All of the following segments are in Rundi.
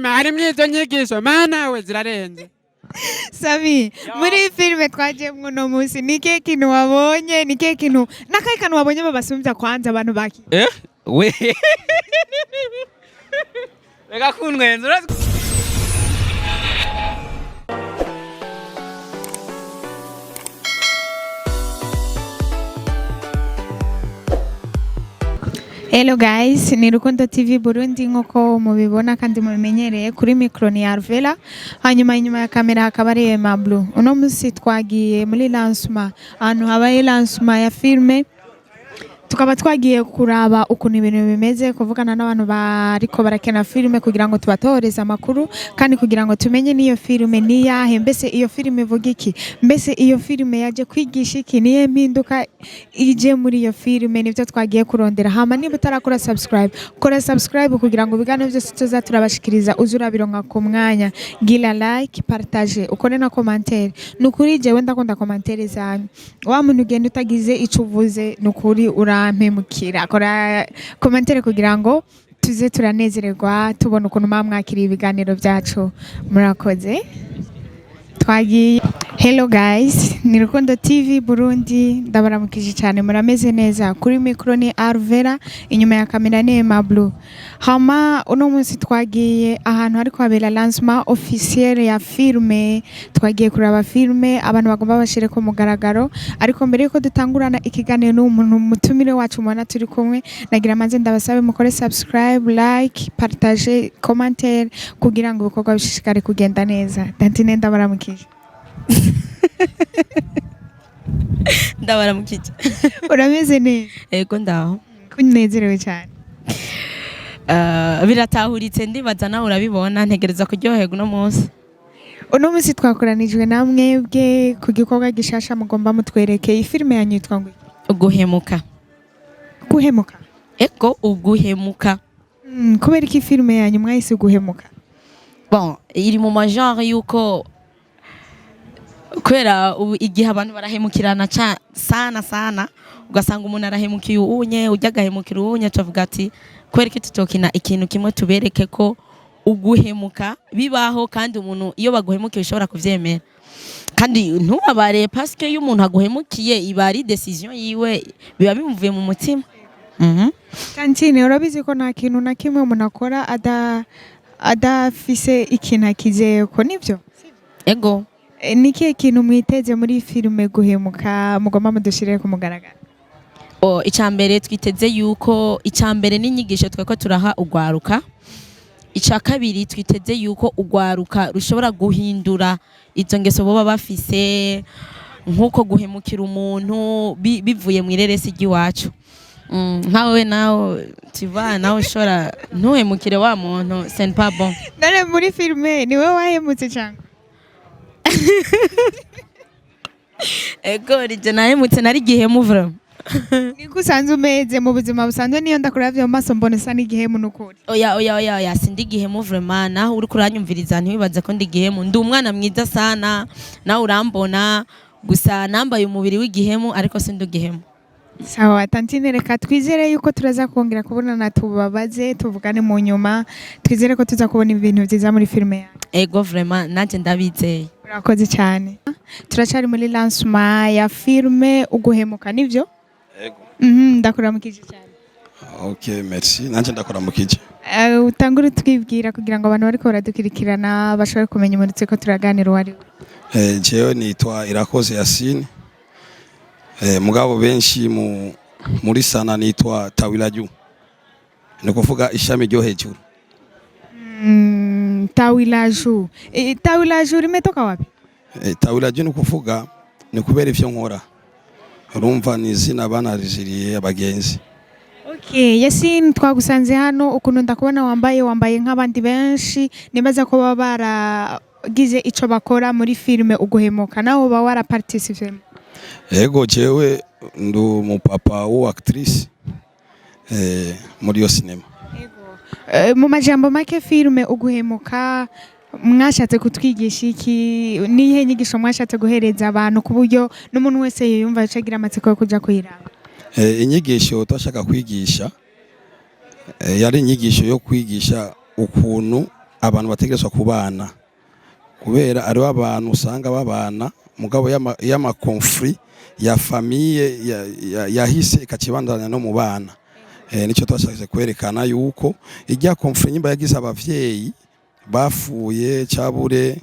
Hari mwizo nyigisho mana we zirarenze. Samy, muri filime twajemwe no munsi nike kintu wabonye nike kintu nakaye kantu wabonye babasumbya kwanza abantu baki We Rega kunwenza Hello guys, ni Rukundo TV Burundi nk'uko mubibona kandi mubimenyereye kuri micro ni Alvella. Hanyuma inyuma ya kamera hakaba ari Mablu. Uno munsi twagiye muri lancement, ahantu habaye lancement ya filme. Tukaba twagiye kuraba ukuntu ibintu bimeze, kuvugana n'abantu bariko barakena filme kugira ngo tubatoreze amakuru kandi kugira ngo tumenye niyo filme ni yahe, mbese iyo filme ivuga iki, mbese iyo filme yaje kwigisha iki, niye mpinduka ije muri iyo filme. Nivyo twagiye kurondera. Hama niba utarakora subscribe, kora subscribe kugira ngo bigane byose tuza turabashikiriza uzura bironka ku mwanya. Gira like, partage, ukore na commentaire. Nukuri je wenda konda commentaire zanyu. Wa muntu ugenda utagize ico uvuze nukuri urampemukira. Kora commentaire kugira ngo tuze turanezererwa tubona ukuntu mwakiriye ibiganiro byacu. Murakoze. Twagiye. Hello guys, ni Rukundo TV Burundi, ndabaramukije cyane murameze neza. Kuri micro ni Alvella, inyuma ya kamera ni Mablu. Hama uno munsi twagiye ahantu hariko habera lancement officiel ya filme. Twagiye kuraba filme abantu bagomba bashire ko mugaragaro, ariko mbere yuko dutangurana ikiganiro n'umuntu mutumire wacu mwana turi kumwe, nagira manze ndabasabe mukore subscribe, like, partage, commentaire kugira ngo ibikorwa bishishikare kugenda neza. Tantine ndabaramukije. Ndabaramukije. Urameze neza? Ego ndaho. Kunezerewe cyane. Biratahuritse ndibaza nawe urabibona, ntegereza kuryoherwa uno munsi. Uno munsi twakoranijwe namwe bwe ku gikorwa gishasha mugomba mutwereke. Iyi filme yanyu yitwa ngo Uguhemuka. Guhemuka? Ego uguhemuka. Kubera iki filme yanyu mwahise Uguhemuka? Bon, iri mu genre yuko kwera igihe abantu barahemukirana sana ugasanga umuntu arahemukiye unye ujya gahemukira unye tuvuga ati kwera iki tutokina ikintu kimwe tubereke ko uguhemuka bibaho kandi umuntu iyo baguhemukiye ushobora kuvyemera kandi ntubabare parce que iyo umuntu aguhemukiye iba ari decision yiwe biba bimuvuye mu mutima. Tantine urabizi ko nta kintu na kimwe umuntu akora adafise ikintu akizeye ko nivyo? Ego. Nikihe kintu mwiteze muri filme Guhemuka mugomba mudushirire ku mugaragaro? Icambere twiteze yuko icambere n'inyigisho tweko turaha ugwaruka. Ica kabiri twiteze yuko ugwaruka rushobora guhindura izo ngeso boba bafise nkuko guhemukira umuntu bivuye mu ireresi ry'iwacu. Nkawe nawe tiva nawe ushobora ntuhemukire wa muntu c'est pas bon. None muri filme niwe wahemutse cyane? Ego rije nahemutse nari gihemu vraiment. Niko usanze umeze mu buzima busanzwe niyo ndakuravye mu maso mbone sa n'igihemu n'ukuri. Oya sindi gihemu vraiment, naho uri kuranyumviriza ntibibaze ko ndi gihemu. Ndi umwana mwiza sana nawe urambona gusa nambaye umubiri w'igihemu ariko sindi gihemu. Sawa Tantine, reka twizere yuko turaza kongera kubonana tubabaze tuvugane mu nyuma, twizere ko tuza kubona ibintu byiza muri filme yawe. Ego vraiment nanje ndabizeye. Urakoze cyane. Turacari muri lancement ya filme Uguhemuka nivyo? Ego. Ndakuramukije cyane. Okay, merci. Nanje ndakuramukije. Utangure twibwira kugira ngo abantu bariko baradukurikirana bashobore kumenya umurutse ko turaganira wari. Jewe nitwa Irakoze Yasine. Mugabo benshi muri sana nitwa Tawilaju. Nikuvuga ishami ryo hejuru. Tawilaju. Tawilaju rimetoka wapi? Tawilaju nikuvuga nikubera ivyo nkora. Urumva ni izina banarijiriye abagenzi. Okay, Yasine twagusanze hano ukuntu ndakubona wambaye nk'abandi benshi, nibaza ko baba baragize ico bakora muri filme Uguhemuka, naho ba wara participe. Ego jewe ndu mupapa wa actrice muri yo cinema. Ego. Mu majambo make filme Uguhemuka mwashatse kutwigisha iki, nihe nyigisho mwashatse guhereza abantu ku buryo n'umuntu wese yumva acagira amatsiko yo kuja kuyiraba? Inyigisho twashaka kwigisha yari inyigisho yo kwigisha ukuntu abantu bategerezwa kubana kubera ari abantu usanga babana mugabo y'ama conflit ya famille yahise ikakibandana no mu bana nicyo twashakaje kwerekana yuko ijya conflit nyimba yagize abavyeyi bafuye cyabure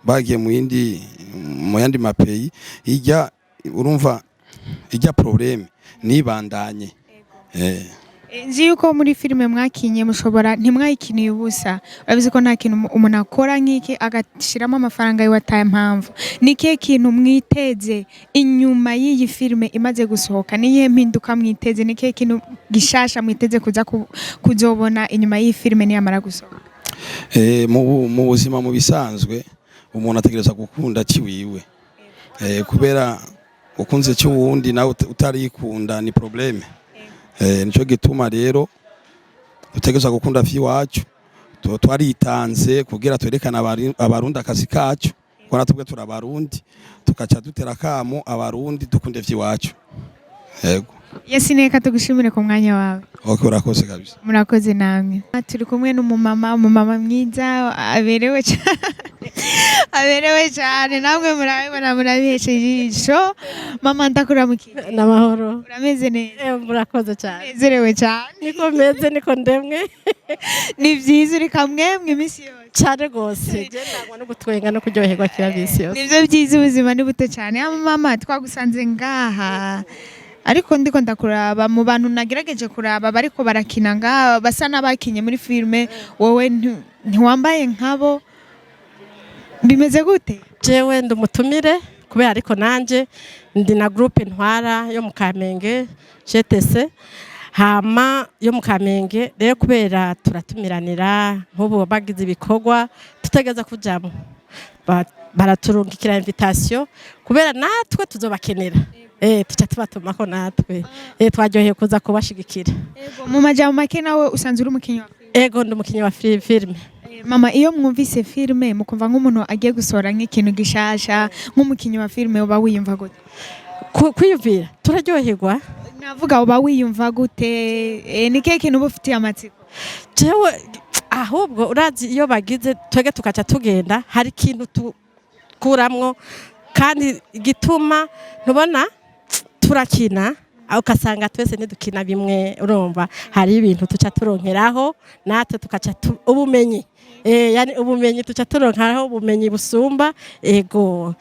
bagiye mu yandi mapeyi ijya urumva ijya problème nibandanye nzi yuko muri filime mwakinye mushobora ntimwayikiniye ubusa urabizi ko nta kintu umuntu akora nk'iki agashiramo amafaranga y'uwataye impamvu ni kihe kintu mwiteze inyuma y'iyi filime imaze gusohoka niyihe mpinduka mwiteze ni kihe kintu gishasha mwiteze kuza kuzobona inyuma y'iyi filime niyamara gusohoka mu buzima mu bisanzwe umuntu ategereza gukunda ciwiwe kubera ukunze cy'uwundi nawe utarikunda ni problème nico gituma rero dutegereza gukunda vy'iwacu twaritanze kugira twerekana abarundi akazi kacu ko natubwe turabarundi tukaca dutera kamo abarundi dukunde vy'iwacu yego Yesineka tugushimire ku mwanya wawe okay urakoze kabisa murakoze namwe turi kumwe n'umumama mwiza aberewe cyane namwe murabibona murabiheshe ijisho mama ndakuramukira n'amahoro urameze neza murakoze cyane nezerewe cyane niko meze niko ndemwe ni byiza uri kamwemwe iminsi yose cyane rwose je nagwa no gutwenga no kuryoherwa kira bisi yose nivyo byiza ubuzima ni buto cyane mama twagusanze ngaha ariko ndiko ndakuraba mu bantu nagerageje kuraba bariko barakina ngaha basa n'abakinye muri filime wowe ntiwambaye nkabo bimeze gute jewe ndumutumire kubera ariko nanje ndi na groupe ntwara yo mu Kamenge GTC hama yo mu Kamenge rero kubera turatumiranira nk'ubu bagize ibikorwa tutegeza kujamo baraturungikira invitation kubera natwe tuzobakenera tuca tubatumako natwe twaryoheye kuza kubashigikira mu majambo make nawe usanzwe uri umukinyi wa filime ndi umukinyi wa filime mama iyo mwumvise filime mukumva nk'umuntu agiye gusohora nk'ikintu gishasha nk'umukinyi wa filime uba wiyumva gute kwiyumvira turaryoherwa navuga uba wiyumva gute ni kihe kintu uba ufitiye amatsiko jewe ahubwo urazi iyo bagize twege tukaca tugenda hari ikintu tukuramwo kandi gituma ntubona turakina ukasanga twese ntidukina bimwe urumva hari ibintu tuca turonkeraho natwe tukaca ubumenyi yani ubumenyi tuca turonkeraho ubumenyi busumba ego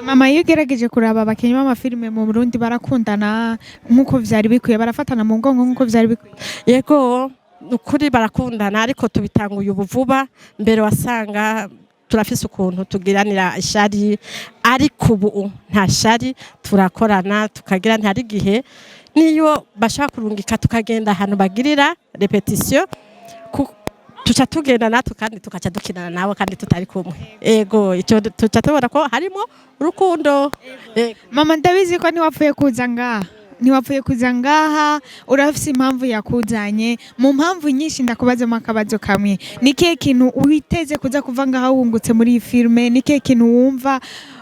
mama iyo ugerageje kuraba abakinyi b'amafilime mu Burundi barakundana nk'uko vyari bikwiye barafatana mu ngongo nk'uko vyari bikwiye yego ukuri barakundana ariko tubitanguye ubuvuba mbere wasanga turafise ukuntu tugiranira ishari ariko ubu nta shari turakorana tukagira ntari gihe niyo bashaka kurungika tukagenda ahantu bagirira repetition tuca tugenda natwe kandi tukaca dukinana nabo kandi tutari kumwe ego icyo tuca tubona ko harimo urukundo mama ndabizi ko ntiwapfuye kuza ngaha urafise impamvu yakuzanye mu mpamvu nyinshi ndakubazemo akabazo kamwe ni kihe kintu witeze kuza kuva ngaha wungutse muri iyi filime ni kihe kintu wumva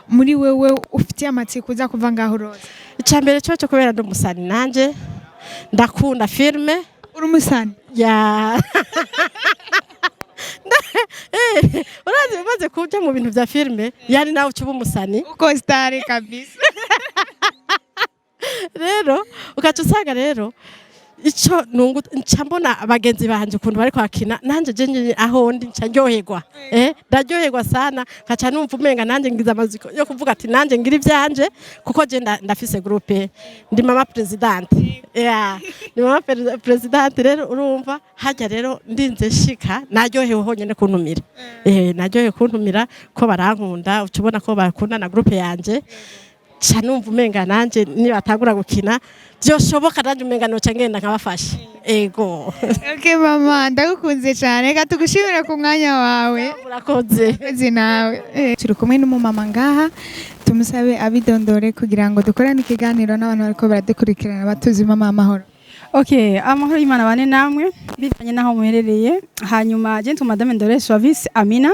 muri wewe ufitiye amatsiko kuza kuva ngaha uroza icambere cyo kubera ndumusani nanje ndakunda filime uri umusani ya urazi bimaze kuja mu bintu vya filime yani nawe ucuba umusani uko star kabisa rero ukaca usanga rero ico nungu ncambona abagenzi banje ukuntu bariko bakina nanje je aho ndi ncaryoherwa ndaryoherwa sana kaca numva umenga nanje ngize amaziko yo kuvuga ati nanje ngira ivyanje kuko je ndafise groupe ndi mama president ni mama president rero urumva hajya rero ndinze shika naryohewe honyene kuntumira naryohewe kuntumira ko barankunda ucubona ko bakunda na groupe yanje chanumva umenga nanje niba atagura gukina byoshoboka nanje umenga no ngenda nkabafasha ego okay mama ndagukunze cyane reka tugushimira ku mwanya wawe urakoze nawe turi kumwe n'umumama ngaha tumusabe abidondore kugira ngo dukorane ikiganiro n'abantu bariko baradukurikirana batuzi mama amahoro Okay, amahoro y'Imana bane namwe bivanye naho muherereye hanyuma je ntu Madame Suavis Amina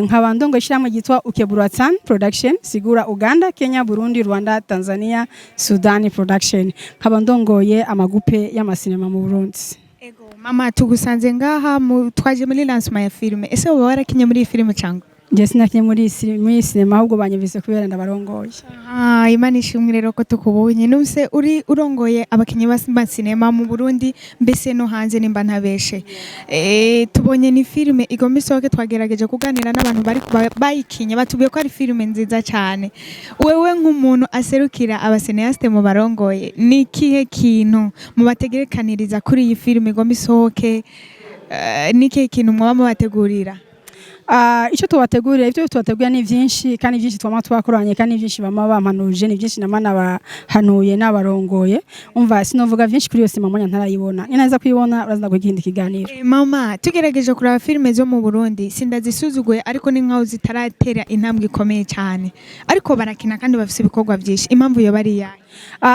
nkaba ndongo ishiramwe gitwa UKEBURWATANS production sigura Uganda, Kenya, Burundi, Rwanda, Tanzania, Sudan production nkaba ndongoye amagupe y'amasinema mu Burundi. Ego mama tugusanze ngaha twaje muri lancement ya filme ese wowe warakinye muri iyi filme cyangwa Je sinakinye muri sinema ahubwo banyumvise kubera ndabarongoye. Imana ishimwe rero ko tukubonye nuse uri urongoye abakinyi ba sinema mu Burundi mbese no hanze nimba ntabeshe tubonye ni filme igomba isohoke twagerageje kuganira n'abantu bari bayikinye batubwiye ko ari filme nziza cyane wewe nk'umuntu aserukira abaseneaste mu barongoye ni kihe kintu mu bategerekaniriza kuri iyi filme igomba isohoke ni kihe kintu mwaba mubategurira icyo tubategurira ibyo tubategurira ni byinshi kandi byinshi twama twakoranye kandi byinshi bama bampanuje ni byinshi namana bahanuye n'abarongoye umva sinovuga byinshi kuri yose mama ntarayibona ninaza kuyibona uraza kugenda ikiganiro mama tugerageje kuraba filme zo mu Burundi sindazisuzuguye ariko ni nkaho zitaratera intambwe ikomeye cyane ariko barakina kandi bafite ibikorwa byinshi impamvu yo bari yaye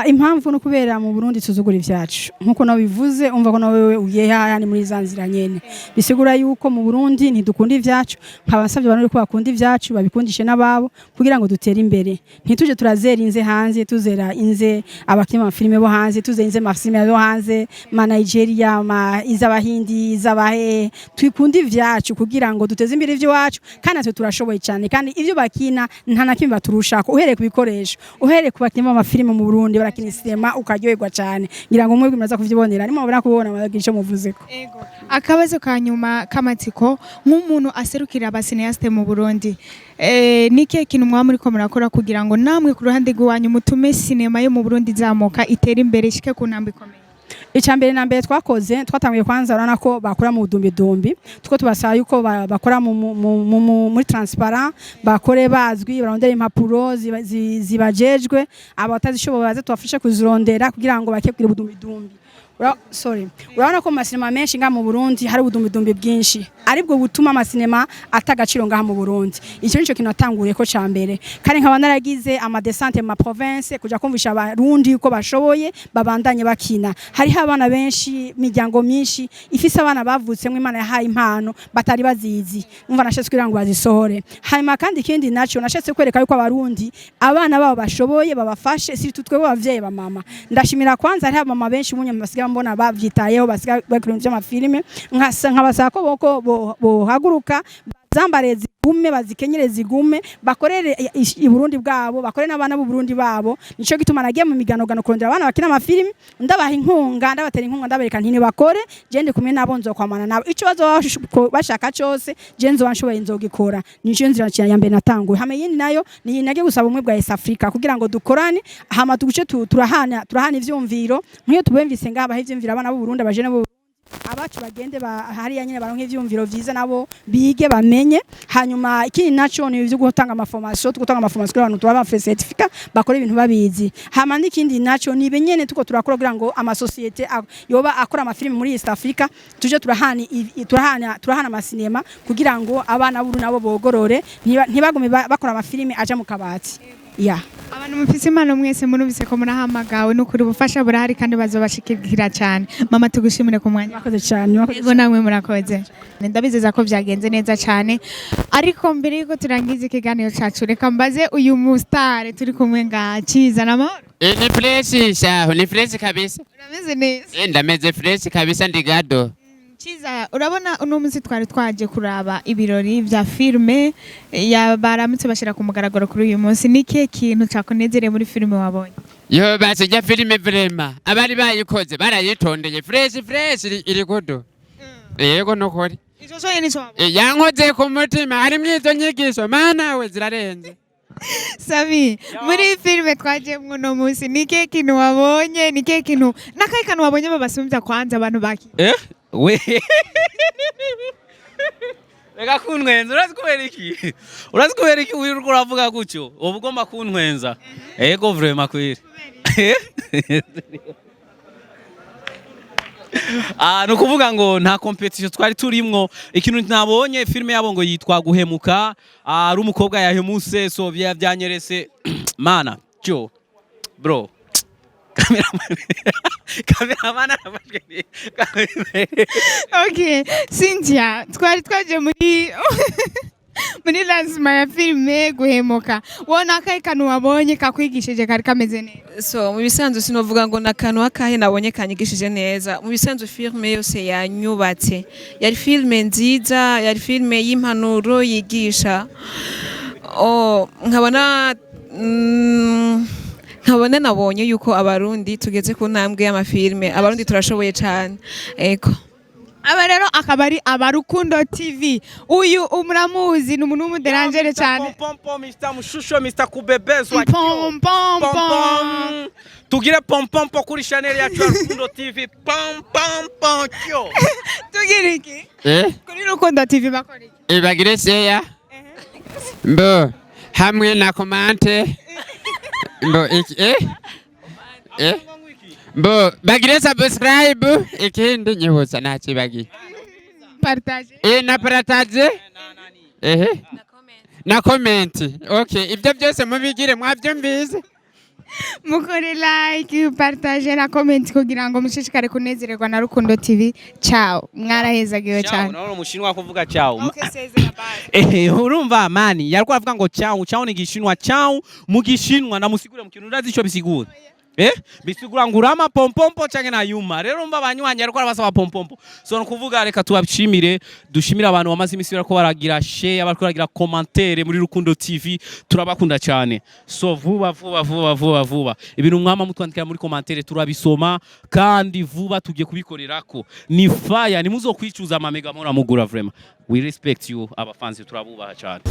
impamvu no kubera mu Burundi tuzugura ivyacu nkuko nawe bivuze umva ko nawe uyeha yani muri zanzira nyene bisigura yuko mu Burundi ntidukunda ivyacu nkabasavye abantu ko bakunda ivyacu babikundishe nababo kugira ngo dutere imbere ntituje turazera inze hanze tuzera inze abakima filme bo hanze tuzera inze mafilme yo hanze ma Nigeria ma izabahindi izabahe twikunda ivyacu kugira ngo duteze imbere ivyacu kandi natwe turashoboye cyane kandi ivyo bakina nta nakimba turushaka uhereye kubikoresha uhereye kubakima amafilme mu Burundi barakina sinema ukaryoherwa cyane ngira ngo mwebwe muraza kuvyibonera arimo mubona kubona amagisho muvuzeko akabazo kanyuma kamatsiko nk'umuntu aserukira abaseneaste mu Burundi nike kintu mwa muri ko murakora kugira ngo namwe ku ruhande rwanyu mutume sinema yo mu Burundi zamuka itera imbere ishike ku ntambwe ikomeye Icambere na mbere twakoze twatangiye kwanza urana ko bakora mu dumbi tuko tubasaba yuko bakora muri transparent bakore bazwi barondera impapuro zibajejwe abatazishoboye baze tubafashe kuzirondera kugira ngo bakebwire budumbi urabona ko amasinema menshi nga mu Burundi hari ubudumbi bwinshi aribwo butuma amasinema atagaciro ngaha mu Burundi icyo nico kintu atanguriye ko cambere kandi nkaba naragize ama descente mu province kuja kumvisha abarundi uko bashoboye babandanye bakina hari abana benshi miryango myinshi ifise abana bavutse mu Imana yahaye impano batari bazizi umva nashatse kugira ngo bazisohore hanyuma kandi ikindi naco nashatse kwereka yuko abarundi abana babo bashoboye babafashe si tutwe bavyeyi ba mama ndashimira kwanza hari abama benshi munye basiga mbona bavyitayeho basiga bakuru by'amafilme nkabasaba ko bohaguruka zambare zigume bazikenyere zigume bakorere i Burundi bwabo bakorere n'abana b'u Burundi babo nico gituma nagiye mu miganogano kurondera abana bakina amafilme ndabaha inkunga ndabatera inkunga ndabereka ntini bakore je kumwe nabo nzokwamana nabo ico bashaka cyose je nzobanshoboye nzogikora nico nzira ya mbere natanguye hame yindi nayo ni nagiye gusaba umwe bwa East Africa kugira ngo dukorane hama tuguce turahana ivyumviro nk'iyo tubemvise ngaba ivyumviro abana b'u Burundi abaje nabo abacu bagende hari yanyine baronke ivyumviro vyiza nabo bige bamenye hanyuma ikindi naco ni ivyo gutanga amaformation kuri abantu turaba certificate bakora ibintu babizi hama n'ikindi naco ni benyene tuko turakora kugira ngo ama societe yoba akora amafilme muri East Africa tuje turahana amasinema kugira ngo abana buru nabo bogorore ntibagume bakora amafilme aja mu kabati abantu mufise impano mwese murubise ko murahamagawe n'ukuri bufasha burahari kandi bazobashikira cyane mama tugushimire ku mwanya mwakoze cyane yego namwe murakoze ndabizeza ko byagenze neza cyane ariko mbere yuko turangiza ikiganiro cacu reka mbaze uyu mustare turi kumwe nga Ciza n'amahoro ni fresh shaho ni fresh kabisa urameze neza ndameze fresh kabisa ndigado Ciza urabona uno munsi twari twaje kuraba ibirori vya filme ya baramutse bashira ku mugaragaro kuri uyu munsi niki kintu cyakunezereye muri filme wabonye yo basije filme vraiment abari bayikoze barayitondeye fresh iri godo yego nokori izo soye nizo yankoze ku mutima hari mwizo nyigisho mana we zirarenze Samy muri filme twajemwe no munsi niki kintu wabonye niki kintu nakaye kantu wabonye babasumbya kwanza abantu baki we reka kuntwenza urazi kubera iki wiruka uravuga gutyo uba ugomba kuntwenza ego vraiment kwiri ni ukuvuga ngo nta competition twari turimwo ikintu nabonye filme yabo ngo yitwa Guhemuka ari umukobwa yahemuse so byanyerese mana cyo bro Cameraman arafashwe. Okay, Cynthia, twari twaje muri muri lancement ya filime guhemuka wona akahe kantu wabonye kakwigishije kari kameze neza? So mu bisanzwe sinovuga ngo nakantu akahe nabonye kanyigishije neza. Mu bisanzwe filime yose yanyubatse, yari filime nziza, yari filime y'impanuro yigisha. Nkabona nabonye yuko abarundi tugeze ku ntambwe y'amafilme, abarundi turashoboye cyane. Ego aba rero akaba ari Rukundo TV. Uyu umuramuzi ni umuntu w'umuderangere cyane. Mr. Mushusho, Mr. Kubebezwa. Pom pom pom. Tugire pom pom kuri channel ya Rukundo TV. Pom pom cyo. Tugire iki? Kuri Rukundo TV bakora iki? Bagire share. Mbo hamwe na komante. Mbo iki Mbo bagire subscribe ikindi nyihuza nakibagiye. Partage. Na partage. Na comment. Okay, ibyo byose mubigire mwabyumvise. Mukore like, partage na comment kugira ngo mushishikare kunezererwa na Rukundo TV. Ciao. Mwarahezagiwe cyane. Ciao, umushinwa kuvuga ciao. Okay, sezera bye. Urumva mani, yariko avuga ngo ciao, ciao ni gishinwa, ciao mu gishinwa namusigure mu kintu urazi ico bisigura. Bisigura ngurama pompompo canke na yuma. Rero umva abanywanyi ariko arabasaba pompompo. So nukuvuga reka tubashimire, dushimira abantu bamaze imisi barako baragira share, barako baragira commentaire muri Rukundo TV. Turabakunda cyane. So vuba. Ibintu mwama mutwandikira muri commentaire turabisoma kandi vuba tugiye kubikorerako. Ni fire, ni muzokwicuza amamega mura mugura vraiment. We respect you abafanzi turabubaha cyane.